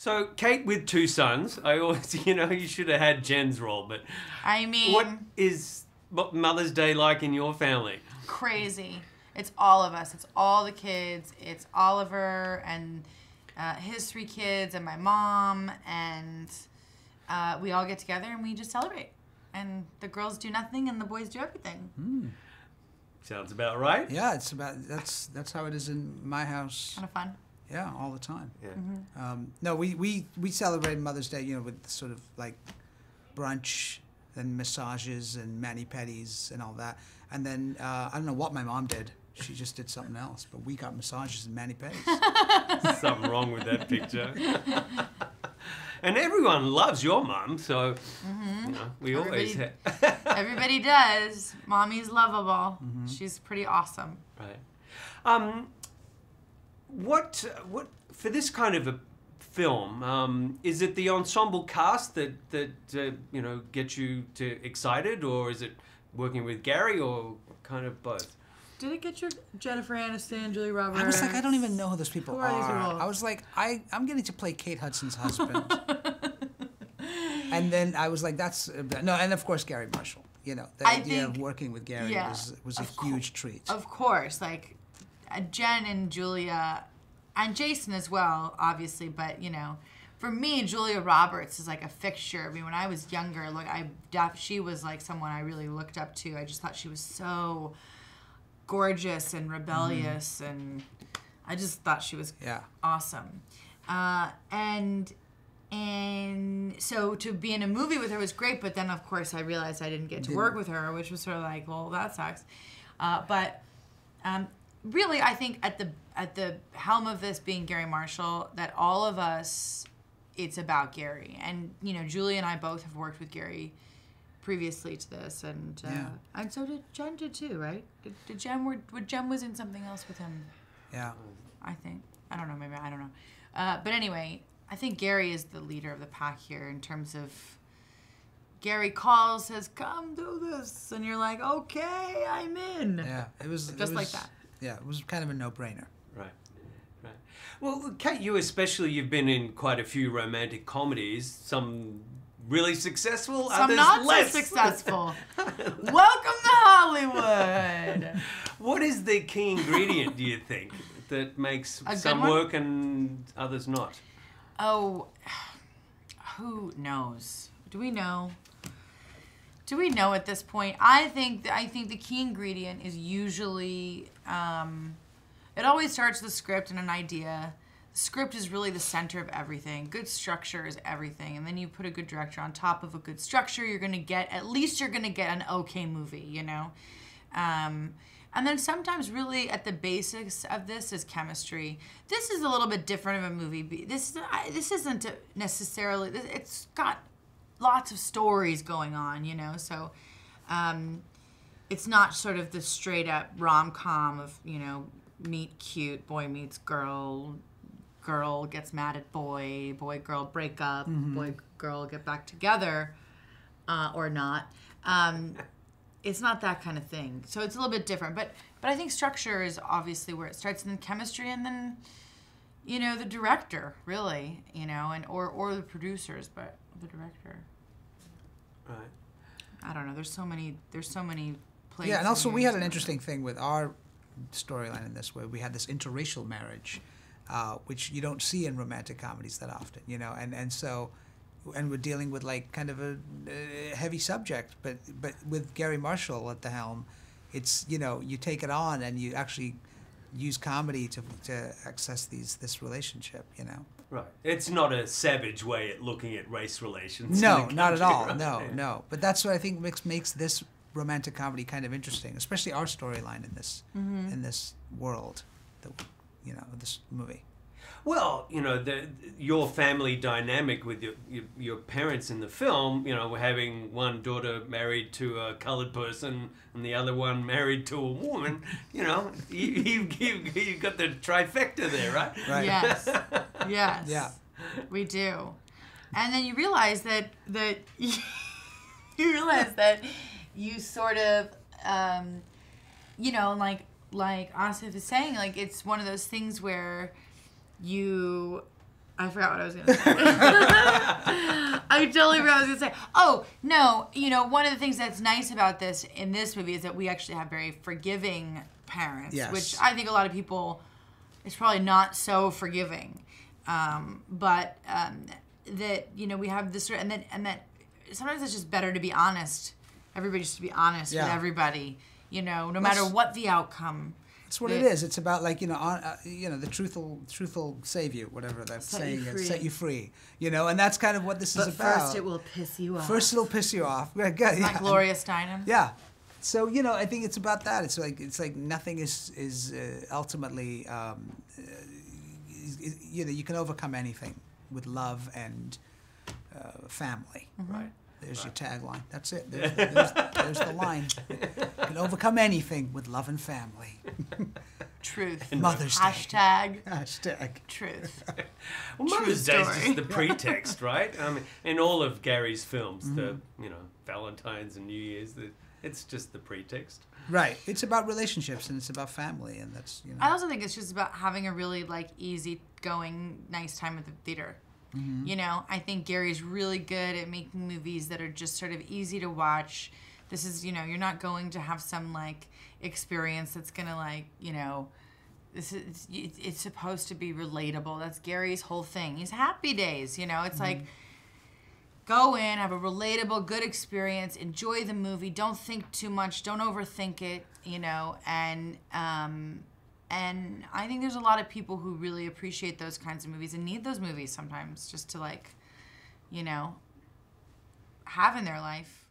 So, Kate with two sons, I always, you should have had Jen's role, but I mean, what is Mother's Day like in your family? Crazy. It's all of us. It's all the kids. It's Oliver and his 3 kids and my mom, and we all get together and we just celebrate. And the girls do nothing and the boys do everything. Mm. Sounds about right. Yeah, that's how it is in my house. Kind of fun. Yeah, all the time. Yeah. Mm-hmm. No, we celebrate Mother's Day, with sort of like brunch and massages and mani-pedis and all that. And then I don't know what my mom did. She just did something else. But we got massages and mani-pedis. Something wrong with that picture. And everyone loves your mum, so we always have. Everybody does. Mommy's lovable. Mm-hmm. She's pretty awesome. Right. What for this kind of a film? Is it the ensemble cast that gets you excited, or is it working with Gary, or kind of both? Did it get your Jennifer Aniston, Julia Roberts? I was like, I don't even know who those people Who are these are. people? I was like, I'm getting to play Kate Hudson's husband. And then I was like, that's no, and of course Gary Marshall. The idea of working with Gary was a huge treat. Of course, like Jen and Julia, and Jason as well, obviously. But for me, Julia Roberts is like a fixture. I mean, when I was younger, she was like someone I really looked up to. I just thought she was so gorgeous and rebellious, and I just thought she was awesome. And so to be in a movie with her was great, but then of course I realized I didn't get to work with her, which was sort of like, well, that sucks. But really, I think at the helm of this being Gary Marshall, that all of us, it's about Gary. And Julie and I both have worked with Gary previously to this, and so did Jen too, right? Did Jen Jen was in something else with him? Yeah, I think. I don't know. Maybe I don't know. But anyway, I think Gary is the leader of the pack here in terms of. Gary calls, says, "Come do this," and you're like, "Okay, I'm in." Yeah, it was like that. Yeah, it was kind of a no-brainer. Right. Well, Kate, you've been in quite a few romantic comedies. Some really successful, some others not less so successful. Welcome to Hollywood. What is the key ingredient, do you think, that makes some work and others not? Oh, who knows? Do we know? Do we know at this point? I think the key ingredient is usually it always starts with the script and an idea. The script is really the center of everything. Good structure is everything, and then you put a good director on top of a good structure. You're gonna get an okay movie, And then sometimes really at the basics of this is chemistry. This is a little bit different of a movie. This isn't necessarily. It's got lots of stories going on, So it's not sort of the straight up rom-com of meet cute, boy meets girl, girl gets mad at boy, boy girl break up, boy girl get back together, or not. It's not that kind of thing. So it's a little bit different. But I think structure is obviously where it starts, and then chemistry, and then the director, really, and or the producers, but the director. Right. I don't know. There's so many places. Yeah, and also we had an interesting thing with our storyline in this, where we had this interracial marriage, which you don't see in romantic comedies that often, and we're dealing with like kind of a heavy subject, but with Gary Marshall at the helm, it's you take it on and you actually use comedy to access this relationship, Right. It's not a savage way at looking at race relations. No, not at all. Right? No. But that's what I think makes this romantic comedy kind of interesting, especially our storyline in this world, this movie. Well, your family dynamic with your parents in the film, having one daughter married to a colored person and the other one married to a woman, you got the trifecta there, right? Right. Yes. Yes. Yeah. We do. And then you realize that you sort of, like Aasif is saying, like it's one of those things where you I forgot what I was going to say. I totally forgot what I was going to say. Oh, no. You know, one of the things that's nice about this in this movie is that we actually have very forgiving parents, Yes. which I think a lot of people, it's probably not so forgiving. But that, you know, we have this, and that sometimes it's just better to be honest. Everybody just to be honest with everybody, you know, no matter what the outcome. That's what it is. It's about, like, the truthful save you, whatever that saying is, set you free. You know, and that's kind of what this is about. But first it will piss you off. First it'll piss you off. Yeah, Like Gloria Steinem. Yeah. So, you know, I think it's about that. It's like nothing is ultimately, you can overcome anything with love and family. Mm-hmm. Right. There's your tagline. That's it. There's the line. You can overcome anything with love and family. Truth. Mother's Day. Hashtag truth. Well, Mother's Day is just the pretext, right? I mean, in all of Gary's films, the Valentine's and New Year's, it's just the pretext. Right. It's about relationships and it's about family, and that's, you know. I also think it's just about having a really, like, easy-going, nice time at the theater. Mm-hmm. You know, I think Gary's really good at making movies that are just sort of easy to watch. This is, you know, you're not going to have some, like, experience that's going to, like, you know, it's supposed to be relatable. That's Gary's whole thing. He's Happy Days, you know. It's like, go in, have a relatable, good experience, enjoy the movie, don't think too much, don't overthink it, you know, and I think there's a lot of people who really appreciate those kinds of movies and need those movies sometimes just to, like, you know, have in their life.